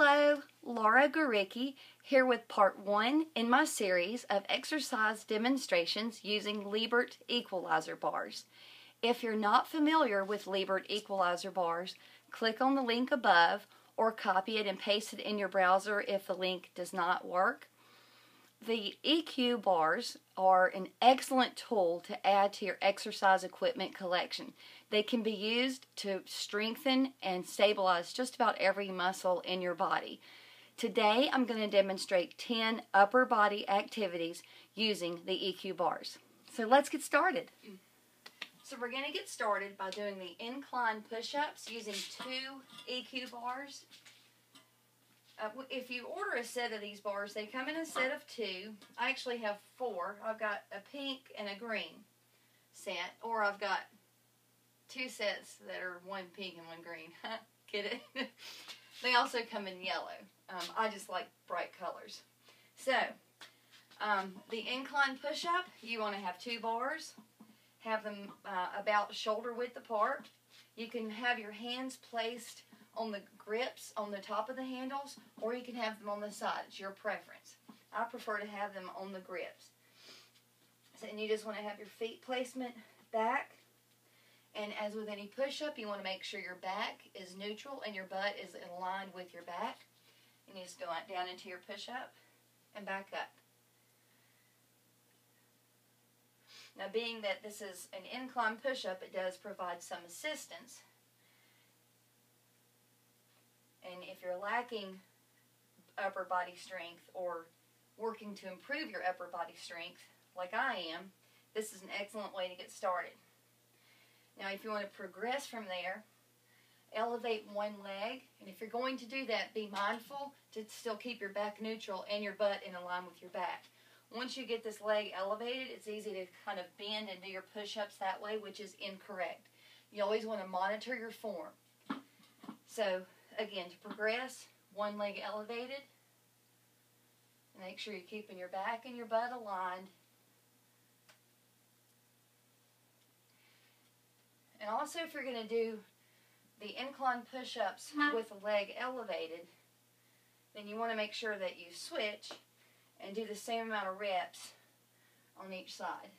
Hello, Laura Goricki here with part 1 in my series of exercise demonstrations using Lebert Equalizer bars. If you're not familiar with Lebert Equalizer bars, click on the link above or copy it and paste it in your browser if the link does not work. The EQ bars are an excellent tool to add to your exercise equipment collection. They can be used to strengthen and stabilize just about every muscle in your body. Today I'm going to demonstrate 10 upper body activities using the EQ bars. So let's get started. So we're going to get started by doing the incline push-ups using 2 EQ bars. If you order a set of these bars, they come in a set of 2. I actually have 4. I've got a pink and a green set, or I've got 2 sets that are one pink and one green. Get it? They also come in yellow. I just like bright colors. So, the incline push-up, you want to have 2 bars. Have them about shoulder width apart. You can have your hands placed on the grips on the top of the handles, or you can have them on the side. It's your preference. I prefer to have them on the grips. So, and you just want to have your feet placement back. And as with any push-up, you want to make sure your back is neutral and your butt is aligned with your back. And you just go down into your push-up and back up. Now, being that this is an incline push-up, it does provide some assistance. And if you're lacking upper body strength or working to improve your upper body strength, like I am, this is an excellent way to get started. Now, if you want to progress from there, elevate one leg. And if you're going to do that, be mindful to still keep your back neutral and your butt in line with your back. Once you get this leg elevated, it's easy to kind of bend and do your push-ups that way, which is incorrect. You always want to monitor your form. So, again, to progress, one leg elevated. Make sure you're keeping your back and your butt aligned. And also, if you're going to do the incline push-ups with the leg elevated, then you want to make sure that you switch and do the same amount of reps on each side.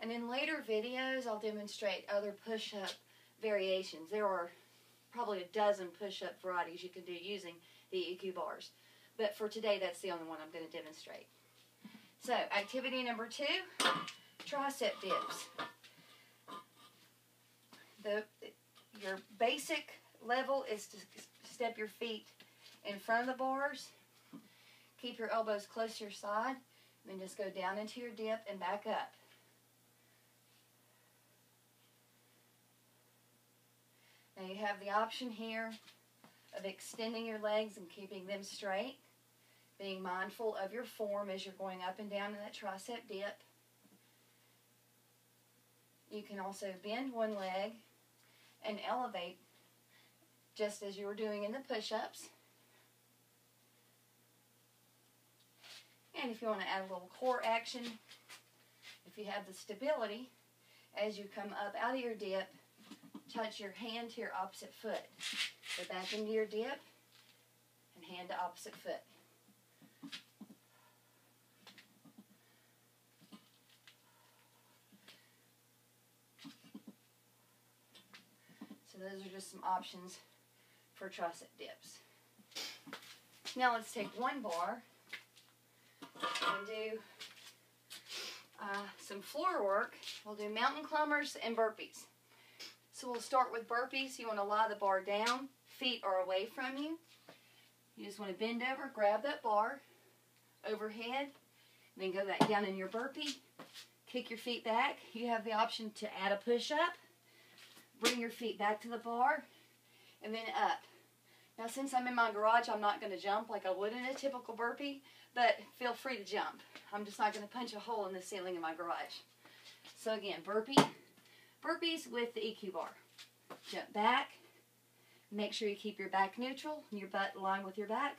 And in later videos, I'll demonstrate other push-up variations. There are probably a dozen push-up varieties you can do using the EQ bars. But for today, that's the only one I'm going to demonstrate. So, activity number 2, tricep dips. Your basic level is to step your feet in front of the bars. Keep your elbows close to your side. And then just go down into your dip and back up. Now you have the option here of extending your legs and keeping them straight, being mindful of your form as you're going up and down in that tricep dip. You can also bend one leg and elevate just as you were doing in the push-ups. And if you want to add a little core action, if you have the stability, as you come up out of your dip, touch your hand to your opposite foot. Go back into your dip and hand to opposite foot. So those are just some options for tricep dips. Now let's take one bar and do some floor work. We'll do mountain climbers and burpees. So we'll start with burpees. You want to lie the bar down. Feet are away from you. You just want to bend over, grab that bar overhead, then go back down in your burpee. Kick your feet back. You have the option to add a push-up. Bring your feet back to the bar, and then up. Now, since I'm in my garage, I'm not going to jump like I would in a typical burpee, but feel free to jump. I'm just not going to punch a hole in the ceiling in my garage. So again, burpees with the EQ bar. Jump back. Make sure you keep your back neutral and your butt aligned with your back.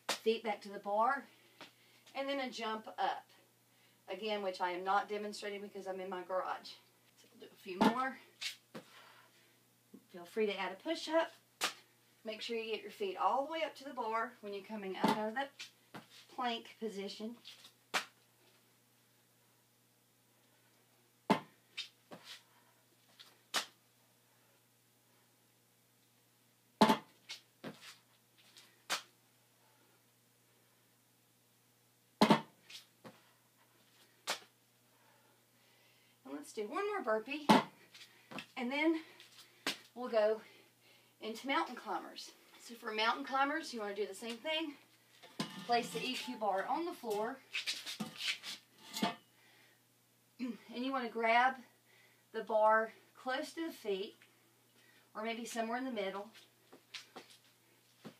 Feet back to the bar. And then a jump up. Again, which I am not demonstrating because I'm in my garage. So we'll do a few more. Feel free to add a push-up. Make sure you get your feet all the way up to the bar when you're coming out of that plank position. Let's do one more burpee, and then we'll go into mountain climbers. So for mountain climbers, you want to do the same thing. Place the EQ bar on the floor, and you want to grab the bar close to the feet, or maybe somewhere in the middle,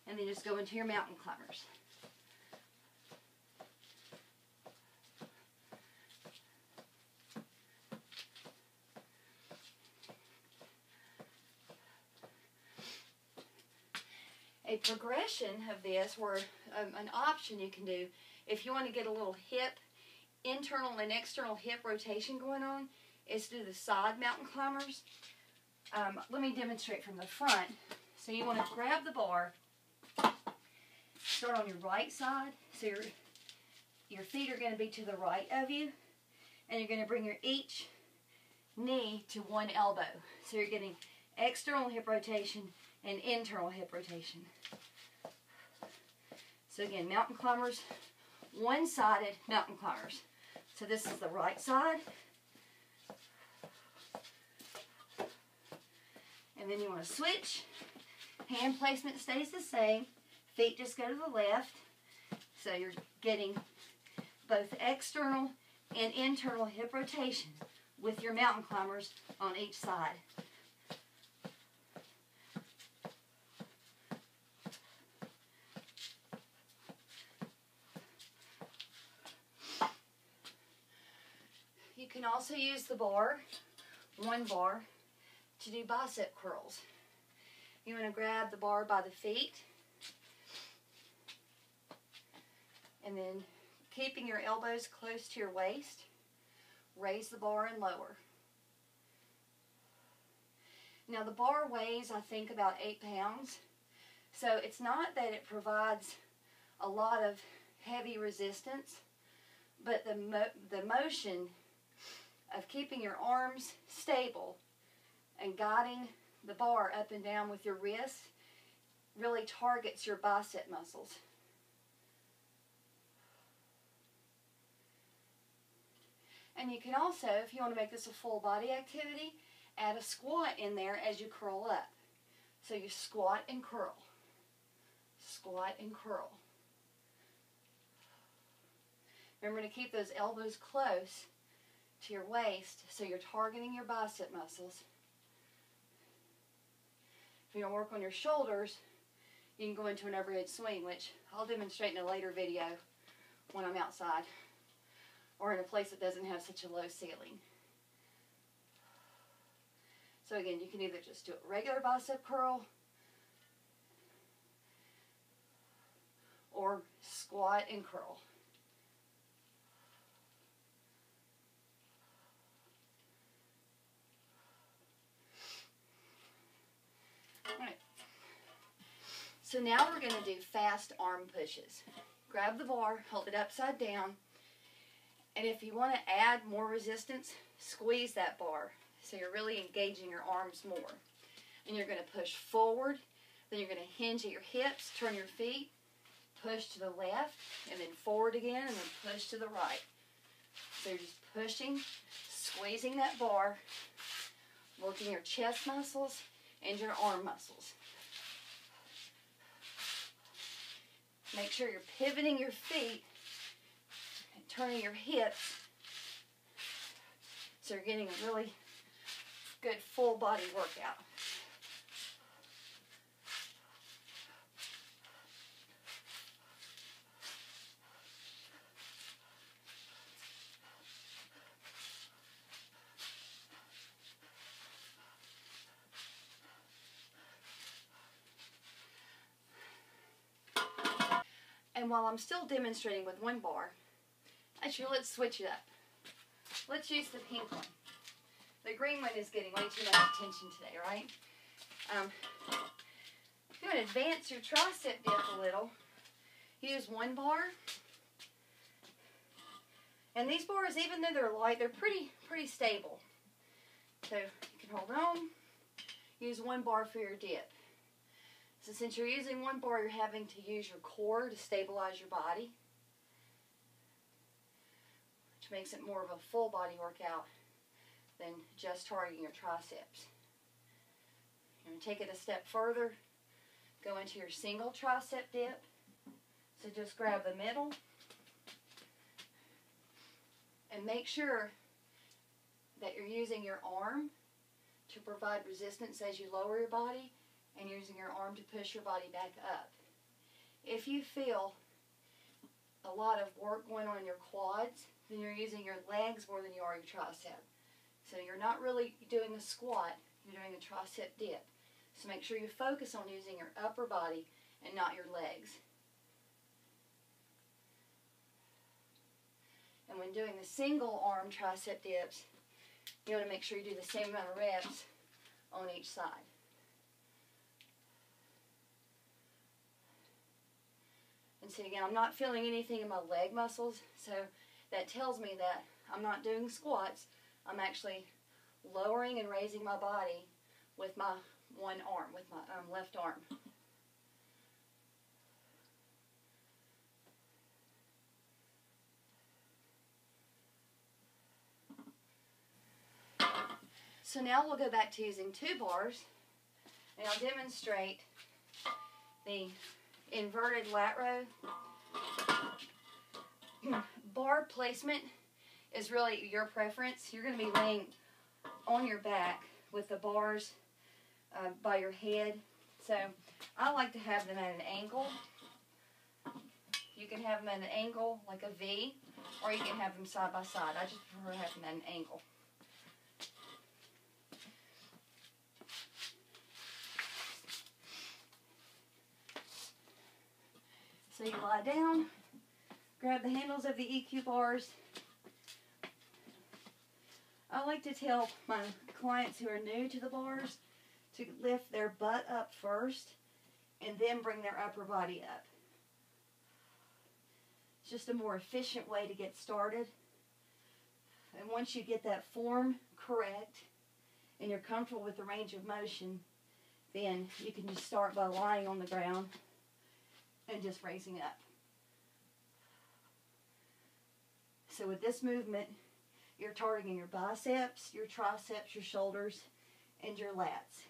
and then just go into your mountain climbers. A progression of this, or an option you can do, if you want to get a little hip, internal and external hip rotation going on, is to do the side mountain climbers. Let me demonstrate from the front. So you want to grab the bar, start on your right side, so your feet are going to be to the right of you, and you're going to bring your each knee to one elbow. So you're getting external hip rotation and internal hip rotation. So again, mountain climbers, one-sided mountain climbers. So this is the right side. And then you want to switch. Hand placement stays the same. Feet just go to the left. So you're getting both external and internal hip rotation with your mountain climbers on each side. You can also use the bar, one bar, to do bicep curls. You want to grab the bar by the feet, and then keeping your elbows close to your waist, raise the bar and lower. Now the bar weighs, I think, about 8 pounds, so it's not that it provides a lot of heavy resistance, but the motion of keeping your arms stable and guiding the bar up and down with your wrist really targets your bicep muscles. And you can also, if you want to make this a full body activity, add a squat in there as you curl up. So you squat and curl. Squat and curl. Remember to keep those elbows close to your waist so you're targeting your bicep muscles. If you don't work on your shoulders, you can go into an overhead swing, which I'll demonstrate in a later video when I'm outside or in a place that doesn't have such a low ceiling. So again, you can either just do a regular bicep curl or squat and curl. Alright, so now we're going to do fast arm pushes. Grab the bar, hold it upside down, and if you want to add more resistance, squeeze that bar so you're really engaging your arms more. And you're going to push forward, then you're going to hinge at your hips, turn your feet, push to the left, and then forward again, and then push to the right. So you're just pushing, squeezing that bar, working your chest muscles and your arm muscles. Make sure you're pivoting your feet and turning your hips so you're getting a really good full body workout. And while I'm still demonstrating with one bar, actually let's switch it up. let's use the pink one. The green one is getting way too much attention today, right? If you want to advance your tricep dip a little, use one bar. And these bars, even though they're light, they're pretty stable. So you can hold on, use one bar for your dip. So since you're using one bar, you're having to use your core to stabilize your body, which makes it more of a full body workout than just targeting your triceps. You're going to take it a step further, go into your single tricep dip. So just grab the middle and make sure that you're using your arm to provide resistance as you lower your body and using your arm to push your body back up. If you feel a lot of work going on in your quads, then you're using your legs more than you are your tricep. So you're not really doing a squat, you're doing a tricep dip. So make sure you focus on using your upper body and not your legs. And when doing the single arm tricep dips, you want to make sure you do the same amount of reps on each side. And so again, I'm not feeling anything in my leg muscles, so that tells me that I'm not doing squats. I'm actually lowering and raising my body with my one arm, with my left arm. So now we'll go back to using 2 bars, and I'll demonstrate the inverted lat row. Bar placement is really your preference. You're going to be laying on your back with the bars by your head. So I like to have them at an angle. You can have them at an angle like a V, or you can have them side by side. I just prefer to have them at an angle. So you lie down, grab the handles of the EQ bars. I like to tell my clients who are new to the bars to lift their butt up first and then bring their upper body up. It's just a more efficient way to get started. And once you get that form correct and you're comfortable with the range of motion, then you can just start by lying on the ground and just raising up. So with this movement, you're targeting your biceps, your triceps, your shoulders, and your lats.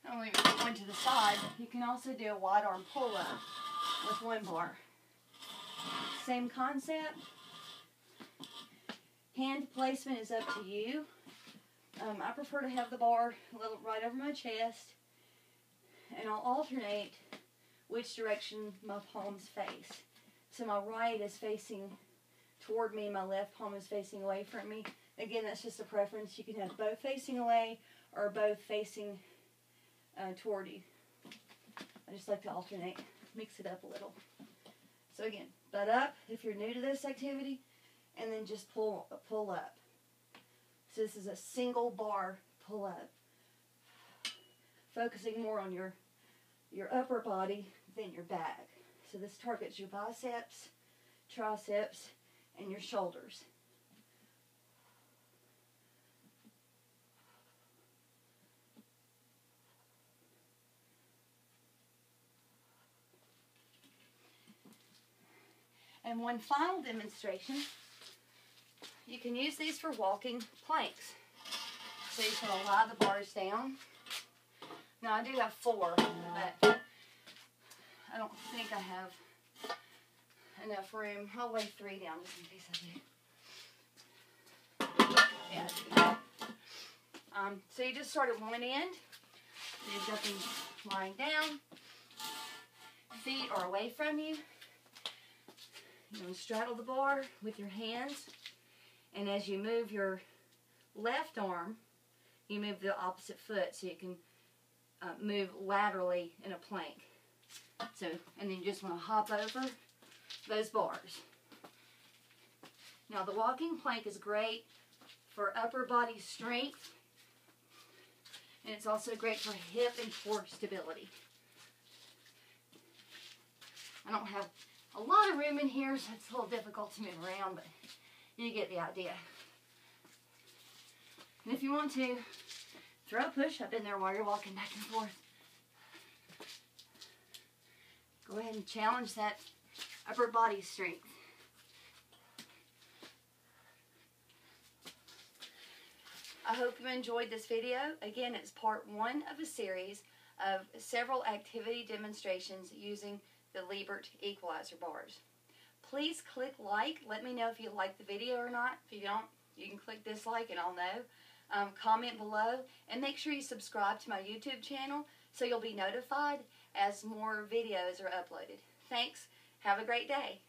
Not only going to the side, you can also do a wide arm pull-up with one bar. Same concept. Hand placement is up to you. I prefer to have the bar a little right over my chest, and I'll alternate which direction my palms face. So my right is facing toward me, my left palm is facing away from me. Again, that's just a preference. You can have both facing away or both facing toward you. I just like to alternate, mix it up a little. So again, butt up if you're new to this activity, and then just pull up. So this is a single bar pull up, focusing more on your upper body than your back. So this targets your biceps, triceps, and your shoulders. And one final demonstration, you can use these for walking planks. So you can lie the bars down. Now I do have 4, but I don't think I have enough room. I'll lay 3 down just in case I do. Yeah, I do. So you just start at one end. You've got them lying down. Feet are away from you. You're going to straddle the bar with your hands, and as you move your left arm, you move the opposite foot, so you can move laterally in a plank. So, and then you just want to hop over those bars. Now the walking plank is great for upper body strength, and it's also great for hip and core stability. I don't have a lot of room in here, so it's a little difficult to move around, but you get the idea. And if you want to, throw a push-up in there while you're walking back and forth. Go ahead and challenge that upper body strength. I hope you enjoyed this video. Again, it's part 1 of a series of several activity demonstrations using the Lebert Equalizer bars. Please click like. Let me know if you like the video or not. If you don't, you can click dislike and I'll know. Comment below, and make sure you subscribe to my YouTube channel so you'll be notified as more videos are uploaded. Thanks. Have a great day.